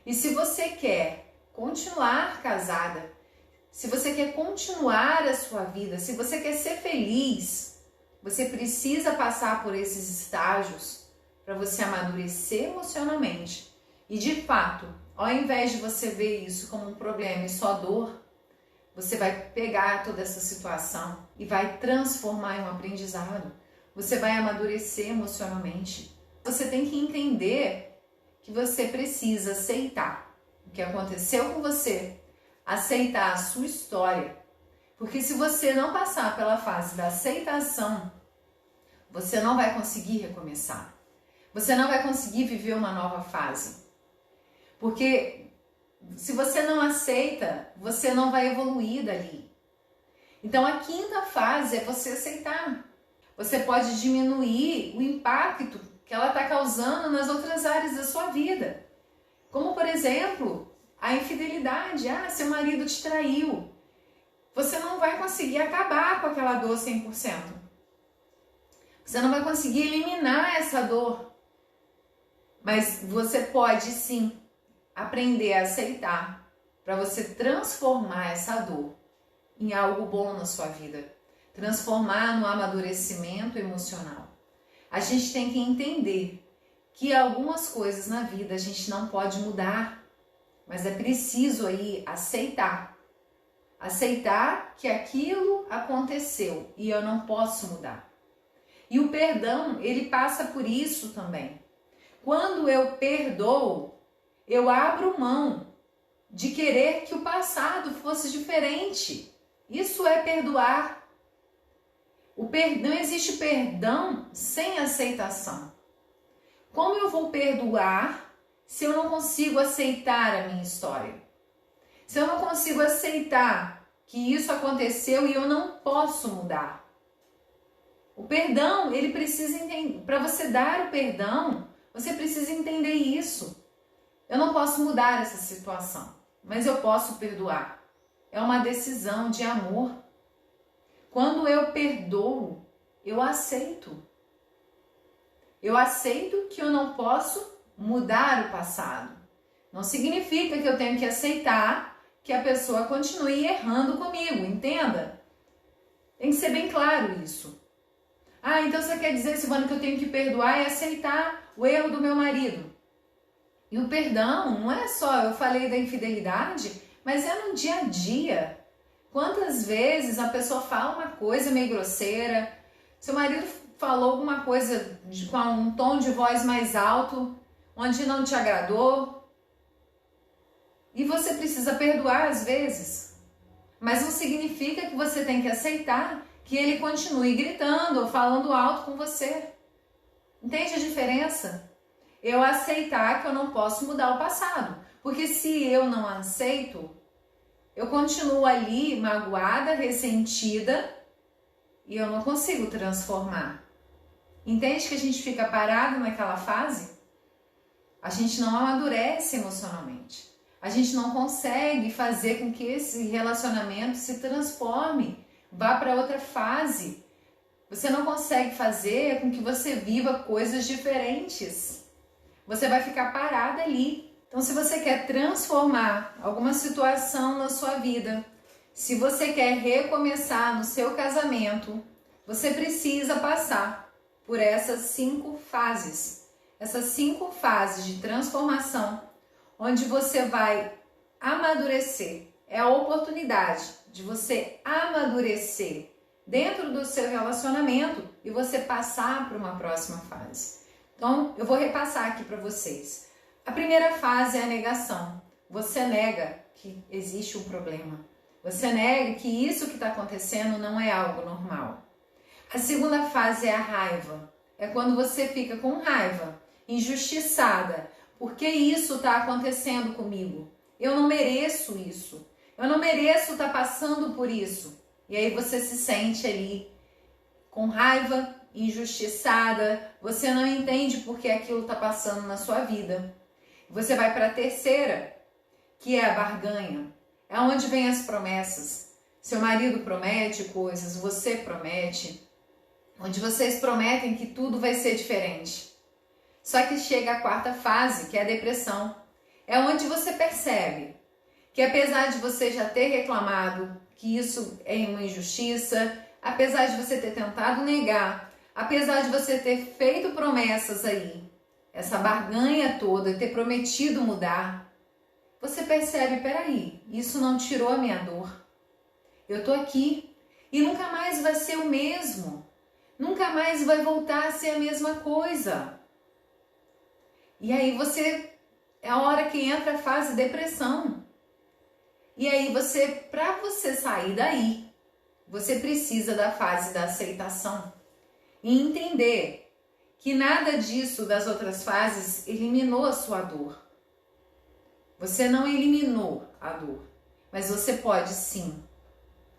E se você quer continuar casada, se você quer continuar a sua vida, se você quer ser feliz, você precisa passar por esses estágios para você amadurecer emocionalmente. E de fato, ao invés de você ver isso como um problema e só dor, você vai pegar toda essa situação e vai transformar em um aprendizado. Você vai amadurecer emocionalmente. Você tem que entender que você precisa aceitar o que aconteceu com você, aceitar a sua história. Porque se você não passar pela fase da aceitação, você não vai conseguir recomeçar. Você não vai conseguir viver uma nova fase. Porque se você não aceita, você não vai evoluir dali. Então a quinta fase é você aceitar. Você pode diminuir o impacto que ela está causando nas outras áreas da sua vida. Como, por exemplo, a infidelidade. Seu marido te traiu. Você não vai conseguir acabar com aquela dor 100%. Você não vai conseguir eliminar essa dor. Mas você pode sim aprender a aceitar para você transformar essa dor em algo bom na sua vida. Transformar no amadurecimento emocional. A gente tem que entender que algumas coisas na vida a gente não pode mudar, mas é preciso aí aceitar. Aceitar que aquilo aconteceu e eu não posso mudar. E o perdão, ele passa por isso também. Quando eu perdoo, eu abro mão de querer que o passado fosse diferente. Isso é perdoar. Não existe perdão sem aceitação. Como eu vou perdoar se eu não consigo aceitar a minha história? Se eu não consigo aceitar que isso aconteceu e eu não posso mudar? O perdão, ele precisa entender. Para você dar o perdão, você precisa entender isso. Eu não posso mudar essa situação, mas eu posso perdoar. É uma decisão de amor. Quando eu perdoo, eu aceito. Eu aceito que eu não posso mudar o passado. Não significa que eu tenho que aceitar que a pessoa continue errando comigo, entenda? Tem que ser bem claro isso. Então você quer dizer, Silvana, que eu tenho que perdoar e aceitar o erro do meu marido. E o perdão não é só, eu falei da infidelidade, mas é no dia a dia. Quantas vezes a pessoa fala uma coisa meio grosseira, seu marido falou alguma coisa com um tom de voz mais alto, onde não te agradou, e você precisa perdoar às vezes. Mas não significa que você tem que aceitar que ele continue gritando ou falando alto com você. Entende a diferença? Eu aceitar que eu não posso mudar o passado. Porque se eu não aceito, eu continuo ali magoada, ressentida e eu não consigo transformar. Entende que a gente fica parado naquela fase? A gente não amadurece emocionalmente. A gente não consegue fazer com que esse relacionamento se transforme, vá para outra fase. Você não consegue fazer com que você viva coisas diferentes. Você vai ficar parada ali. Então, se você quer transformar alguma situação na sua vida, se você quer recomeçar no seu casamento, você precisa passar por essas 5 fases. Essas 5 fases de transformação, onde você vai amadurecer. É a oportunidade de você amadurecer dentro do seu relacionamento e você passar para uma próxima fase. Então, eu vou repassar aqui para vocês. A primeira fase é a negação. Você nega que existe um problema. Você nega que isso que está acontecendo não é algo normal. A segunda fase é a raiva. É quando você fica com raiva, injustiçada. Por que isso está acontecendo comigo? Eu não mereço isso. Eu não mereço estar passando por isso. E aí você se sente ali com raiva, injustiçada. Você não entende por que aquilo está passando na sua vida. Você vai para a terceira, que é a barganha. É onde vem as promessas. Seu marido promete coisas, você promete. Onde vocês prometem que tudo vai ser diferente. Só que chega a quarta fase, que é a depressão. É onde você percebe que apesar de você já ter reclamado que isso é uma injustiça, apesar de você ter tentado negar, apesar de você ter feito promessas aí, essa barganha toda, ter prometido mudar, você percebe, peraí, isso não tirou a minha dor. Eu tô aqui e nunca mais vai ser o mesmo. Nunca mais vai voltar a ser a mesma coisa. E aí é a hora que entra a fase depressão. E aí para você sair daí, você precisa da fase da aceitação e entender que nada disso das outras fases eliminou a sua dor. Você não eliminou a dor, mas você pode sim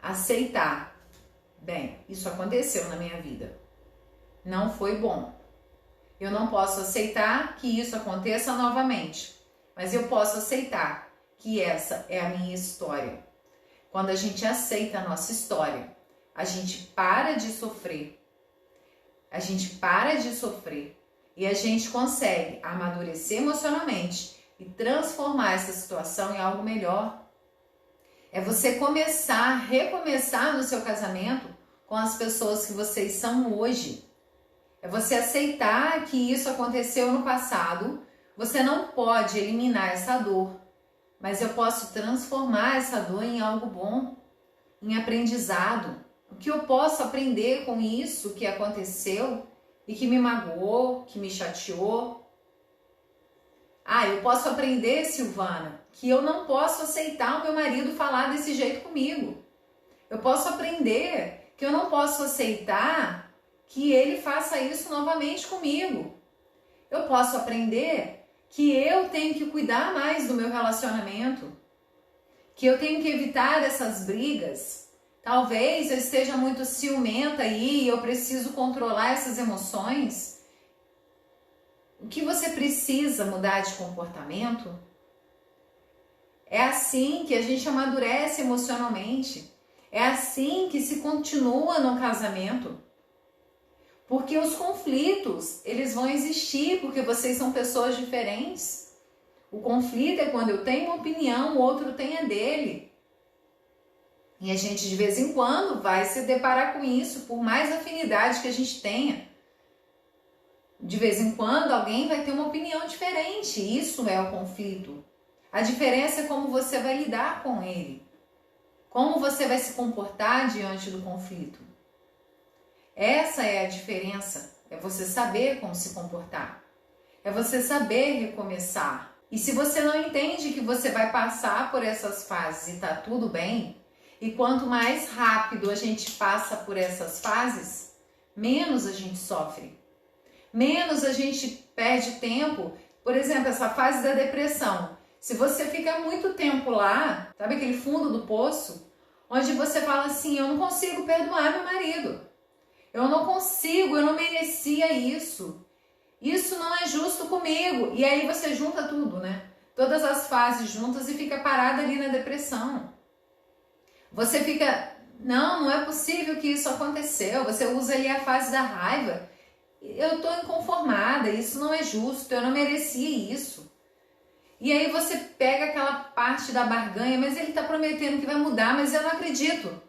aceitar. Bem, isso aconteceu na minha vida. Não foi bom. Eu não posso aceitar que isso aconteça novamente, mas eu posso aceitar que essa é a minha história. Quando a gente aceita a nossa história, a gente para de sofrer. A gente para de sofrer e a gente consegue amadurecer emocionalmente e transformar essa situação em algo melhor. É você recomeçar no seu casamento com as pessoas que vocês são hoje. É você aceitar que isso aconteceu no passado. Você não pode eliminar essa dor, mas eu posso transformar essa dor em algo bom, em aprendizado. O que eu posso aprender com isso que aconteceu e que me magoou, que me chateou? Eu posso aprender, Silvana, que eu não posso aceitar o meu marido falar desse jeito comigo. Eu posso aprender que eu não posso aceitar que ele faça isso novamente comigo. Eu posso aprender que eu tenho que cuidar mais do meu relacionamento, que eu tenho que evitar essas brigas. Talvez eu esteja muito ciumenta aí e eu preciso controlar essas emoções. O que você precisa mudar de comportamento? É assim que a gente amadurece emocionalmente. É assim que se continua no casamento. Porque os conflitos, eles vão existir, porque vocês são pessoas diferentes. O conflito é quando eu tenho uma opinião, o outro tem a dele. E a gente, de vez em quando, vai se deparar com isso, por mais afinidade que a gente tenha. De vez em quando, alguém vai ter uma opinião diferente. Isso é o conflito. A diferença é como você vai lidar com ele. Como você vai se comportar diante do conflito. Essa é a diferença, é você saber como se comportar, é você saber recomeçar. E se você não entende que você vai passar por essas fases e tá tudo bem, e quanto mais rápido a gente passa por essas fases, menos a gente sofre, menos a gente perde tempo. Por exemplo, essa fase da depressão, se você fica muito tempo lá, sabe aquele fundo do poço, onde você fala assim, eu não consigo perdoar meu marido. Eu não consigo, eu não merecia isso. Isso não é justo comigo. E aí você junta tudo, né? Todas as fases juntas e fica parada ali na depressão. Você fica, não é possível que isso aconteceu. Você usa ali a fase da raiva. Eu tô inconformada, isso não é justo, eu não merecia isso. E aí você pega aquela parte da barganha, mas ele tá prometendo que vai mudar, mas eu não acredito.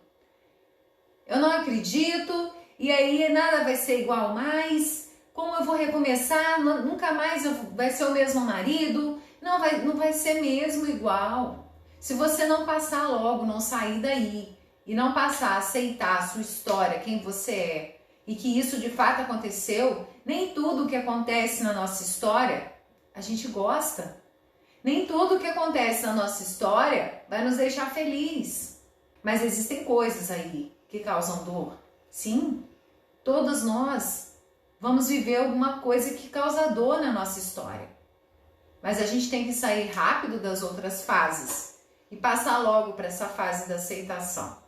Eu não acredito. E aí nada vai ser igual mais, como eu vou recomeçar, nunca mais vai ser o mesmo marido, não vai ser mesmo igual. Se você não passar logo, não sair daí e não passar a aceitar a sua história, quem você é, e que isso de fato aconteceu, nem tudo que acontece na nossa história a gente gosta. Nem tudo que acontece na nossa história vai nos deixar feliz. Mas existem coisas aí que causam dor. Sim, todos nós vamos viver alguma coisa que causa dor na nossa história. Mas a gente tem que sair rápido das outras fases e passar logo para essa fase da aceitação.